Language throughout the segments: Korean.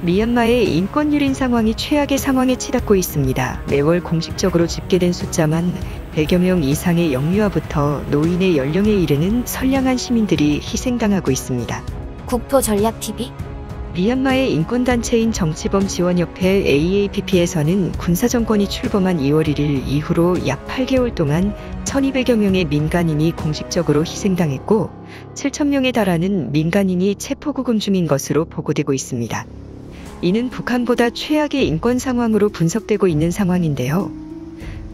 미얀마의 인권 유린 상황이 최악의 상황에 치닫고 있습니다. 매월 공식적으로 집계된 숫자만 100여 명 이상의 영유아부터 노인의 연령에 이르는 선량한 시민들이 희생당하고 있습니다. 국토전략TV? 미얀마의 인권단체인 정치범지원협회 AAPP에서는 군사정권이 출범한 2월 1일 이후로 약 8개월 동안 1200여 명의 민간인이 공식적으로 희생당했고 7000명에 달하는 민간인이 체포구금 중인 것으로 보고되고 있습니다. 이는 북한보다 최악의 인권 상황으로 분석되고 있는 상황인데요.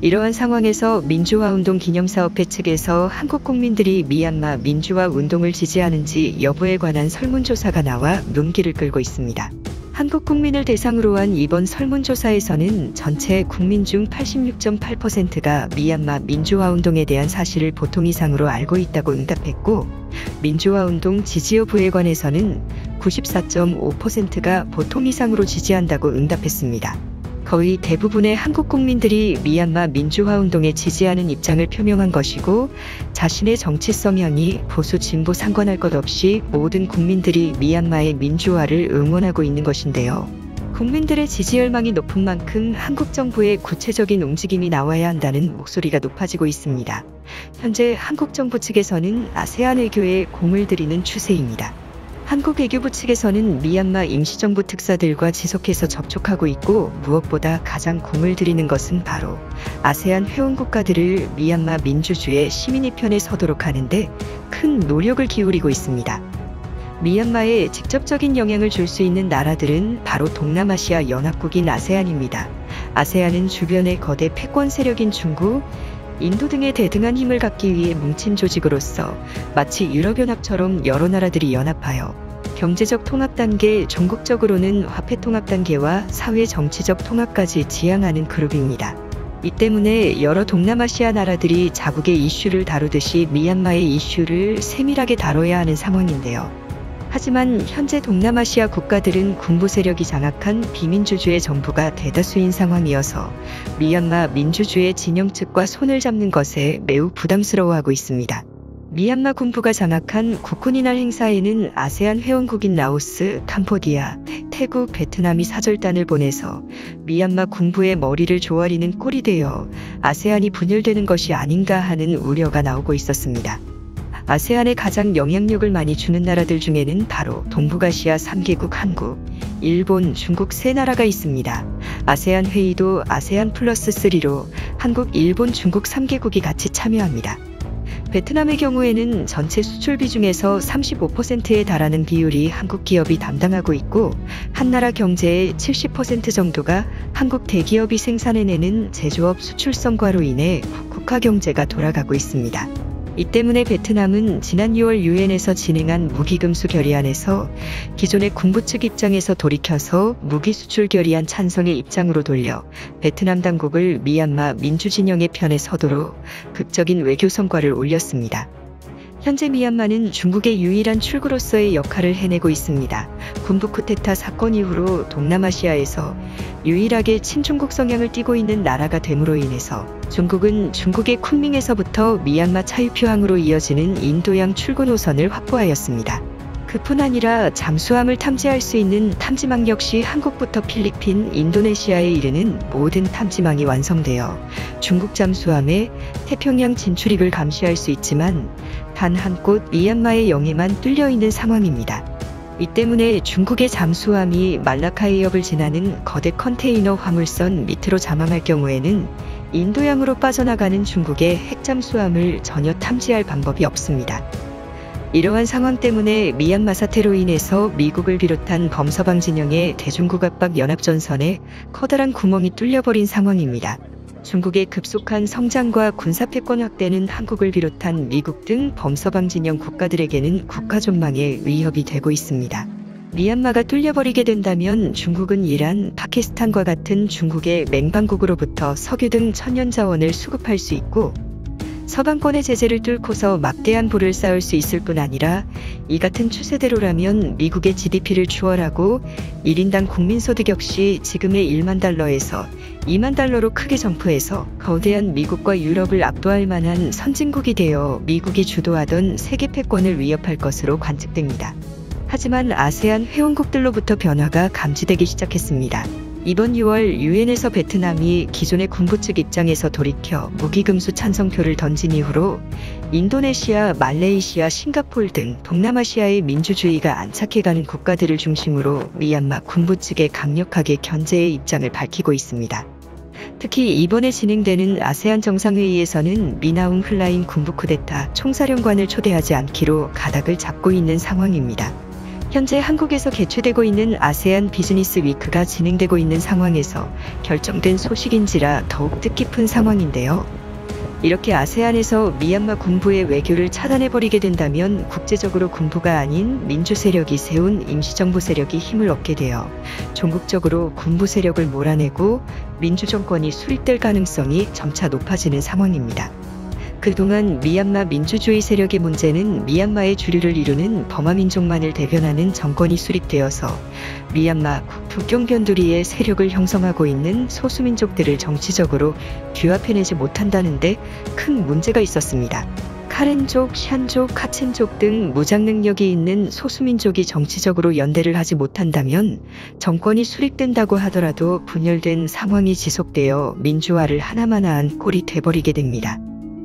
이러한 상황에서 민주화운동 기념사업회 측에서 한국 국민들이 미얀마 민주화 운동을 지지하는지 여부에 관한 설문조사가 나와 눈길을 끌고 있습니다. 한국 국민을 대상으로 한 이번 설문조사에서는 전체 국민 중 86.8%가 미얀마 민주화운동에 대한 사실을 보통 이상으로 알고 있다고 응답했고 민주화운동 지지 여부에 관해서는 94.5%가 보통 이상으로 지지한다고 응답했습니다. 거의 대부분의 한국 국민들이 미얀마 민주화운동에 지지하는 입장을 표명한 것이고 자신의 정치 성향이 보수 진보 상관할 것 없이 모든 국민들이 미얀마의 민주화를 응원하고 있는 것인데요. 국민들의 지지 열망이 높은 만큼 한국 정부의 구체적인 움직임이 나와야 한다는 목소리가 높아지고 있습니다. 현재 한국 정부 측에서는 아세안 외교에 공을 들이는 추세입니다. 한국 외교부 측에서는 미얀마 임시정부 특사들과 지속해서 접촉하고 있고 무엇보다 가장 공을 들이는 것은 바로 아세안 회원국가들을 미얀마 민주주의 시민의 편에 서도록 하는데 큰 노력을 기울이고 있습니다. 미얀마에 직접적인 영향을 줄 수 있는 나라들은 바로 동남아시아 연합국인 아세안입니다. 아세안은 주변의 거대 패권 세력인 중국, 인도 등의 대등한 힘을 갖기 위해 뭉친 조직으로서 마치 유럽연합처럼 여러 나라들이 연합하여 경제적 통합 단계, 종국적으로는 화폐 통합 단계와 사회 정치적 통합까지 지향하는 그룹입니다. 이 때문에 여러 동남아시아 나라들이 자국의 이슈를 다루듯이 미얀마의 이슈를 세밀하게 다뤄야 하는 상황인데요. 하지만 현재 동남아시아 국가들은 군부 세력이 장악한 비민주주의 정부가 대다수인 상황이어서 미얀마 민주주의 진영 측과 손을 잡는 것에 매우 부담스러워하고 있습니다. 미얀마 군부가 장악한 국군이날 행사에는 아세안 회원국인 라오스, 캄보디아, 태국, 베트남이 사절단을 보내서 미얀마 군부의 머리를 조아리는 꼴이 되어 아세안이 분열되는 것이 아닌가 하는 우려가 나오고 있었습니다. 아세안에 가장 영향력을 많이 주는 나라들 중에는 바로 동북아시아 3개국 한국, 일본, 중국 세 나라가 있습니다. 아세안 회의도 아세안 플러스 3로 한국, 일본, 중국 3개국이 같이 참여합니다. 베트남의 경우에는 전체 수출 비중에서 35%에 달하는 비율이 한국 기업이 담당하고 있고 한 나라 경제의 70% 정도가 한국 대기업이 생산해내는 제조업 수출성과로 인해 국가 경제가 돌아가고 있습니다. 이 때문에 베트남은 지난 6월 유엔에서 진행한 무기금수 결의안에서 기존의 군부 측 입장에서 돌이켜서 무기 수출 결의안 찬성의 입장으로 돌려 베트남 당국을 미얀마 민주진영의 편에 서도록 극적인 외교 성과를 올렸습니다. 현재 미얀마는 중국의 유일한 출구로서의 역할을 해내고 있습니다. 군부 쿠데타 사건 이후로 동남아시아에서 유일하게 친중국 성향을 띠고 있는 나라가 됨으로 인해서 중국은 중국의 쿤밍에서부터 미얀마 차유표항으로 이어지는 인도양 출구 노선을 확보하였습니다. 그뿐 아니라 잠수함을 탐지할 수 있는 탐지망 역시 한국부터 필리핀, 인도네시아에 이르는 모든 탐지망이 완성되어 중국 잠수함의 태평양 진출입을 감시할 수 있지만 단 한 곳 미얀마의 영해만 뚫려 있는 상황입니다. 이 때문에 중국의 잠수함이 말라카 해협을 지나는 거대 컨테이너 화물선 밑으로 잠항할 경우에는 인도양으로 빠져나가는 중국의 핵잠수함을 전혀 탐지할 방법이 없습니다. 이러한 상황 때문에 미얀마 사태로 인해서 미국을 비롯한 범서방 진영의 대중국압박 연합전선에 커다란 구멍이 뚫려버린 상황입니다. 중국의 급속한 성장과 군사패권 확대는 한국을 비롯한 미국 등 범서방 진영 국가들에게는 국가 전망에 위협이 되고 있습니다. 미얀마가 뚫려버리게 된다면 중국은 이란, 파키스탄과 같은 중국의 맹방국으로부터 석유 등 천연자원을 수급할 수 있고 서방권의 제재를 뚫고서 막대한 부를 쌓을 수 있을 뿐 아니라 이 같은 추세대로라면 미국의 GDP를 추월하고 1인당 국민소득 역시 지금의 1만 달러에서 2만 달러로 크게 점프해서 거대한 미국과 유럽을 압도할 만한 선진국이 되어 미국이 주도하던 세계 패권을 위협할 것으로 관측됩니다. 하지만 아세안 회원국들로부터 변화가 감지되기 시작했습니다. 이번 6월 유엔에서 베트남이 기존의 군부 측 입장에서 돌이켜 무기금수 찬성표를 던진 이후로 인도네시아, 말레이시아, 싱가포르 등 동남아시아의 민주주의가 안착해가는 국가들을 중심으로 미얀마 군부 측에 강력하게 견제의 입장을 밝히고 있습니다. 특히 이번에 진행되는 아세안 정상회의에서는 미나웅 흘라인 군부 쿠데타 총사령관을 초대하지 않기로 가닥을 잡고 있는 상황입니다. 현재 한국에서 개최되고 있는 아세안 비즈니스 위크가 진행되고 있는 상황에서 결정된 소식인지라 더욱 뜻깊은 상황인데요. 이렇게 아세안에서 미얀마 군부의 외교를 차단해버리게 된다면 국제적으로 군부가 아닌 민주 세력이 세운 임시정부 세력이 힘을 얻게 되어 종국적으로 군부 세력을 몰아내고 민주정권이 수립될 가능성이 점차 높아지는 상황입니다. 그동안 미얀마 민주주의 세력의 문제는 미얀마의 주류를 이루는 버마 민족만을 대변하는 정권이 수립되어서 미얀마 국경 변두리의 세력을 형성하고 있는 소수민족들을 정치적으로 규합해내지 못한다는데 큰 문제가 있었습니다. 카렌족, 샨족, 카첸족 등 무장 능력이 있는 소수민족이 정치적으로 연대를 하지 못한다면 정권이 수립된다고 하더라도 분열된 상황이 지속되어 민주화를 하나마나한 꼴이 돼버리게 됩니다.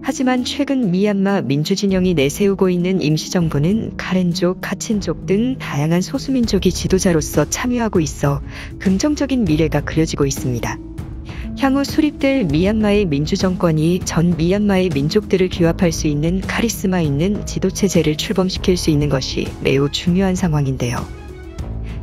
하지만 최근 미얀마 민주진영이 내세우고 있는 임시정부는 카렌족, 카친족 등 다양한 소수민족이 지도자로서 참여하고 있어 긍정적인 미래가 그려지고 있습니다. 향후 수립될 미얀마의 민주정권이 전 미얀마의 민족들을 규합할 수 있는 카리스마 있는 지도체제를 출범시킬 수 있는 것이 매우 중요한 상황인데요.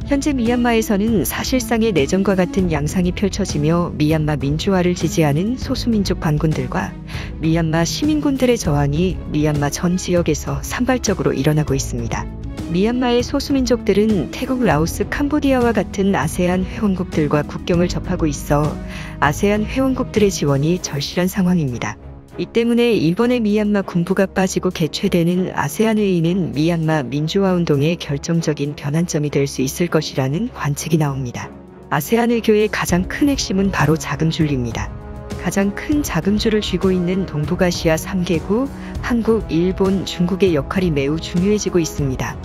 현재 미얀마에서는 사실상의 내전과 같은 양상이 펼쳐지며 미얀마 민주화를 지지하는 소수민족 반군들과 미얀마 시민군들의 저항이 미얀마 전 지역에서 산발적으로 일어나고 있습니다. 미얀마의 소수민족들은 태국, 라오스, 캄보디아와 같은 아세안 회원국들과 국경을 접하고 있어 아세안 회원국들의 지원이 절실한 상황입니다. 이 때문에 이번에 미얀마 군부가 빠지고 개최되는 아세안 회의는 미얀마 민주화 운동의 결정적인 변환점이 될 수 있을 것이라는 관측이 나옵니다. 아세안 외교의 가장 큰 핵심은 바로 자금줄입니다. 가장 큰 자금줄을 쥐고 있는 동북아시아 3개국, 한국, 일본, 중국의 역할이 매우 중요해지고 있습니다.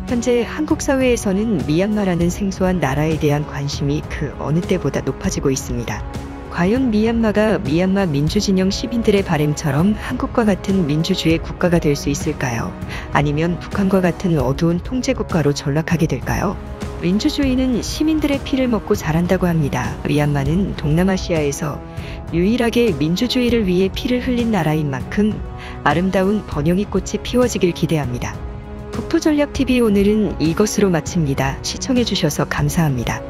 현재 한국 사회에서는 미얀마라는 생소한 나라에 대한 관심이 그 어느 때보다 높아지고 있습니다. 과연 미얀마가 미얀마 민주진영 시민들의 바램처럼 한국과 같은 민주주의 국가가 될 수 있을까요? 아니면 북한과 같은 어두운 통제국가로 전락하게 될까요? 민주주의는 시민들의 피를 먹고 자란다고 합니다. 미얀마는 동남아시아에서 유일하게 민주주의를 위해 피를 흘린 나라인 만큼 아름다운 번영의 꽃이 피워지길 기대합니다. 국토전략TV 오늘은 이것으로 마칩니다. 시청해주셔서 감사합니다.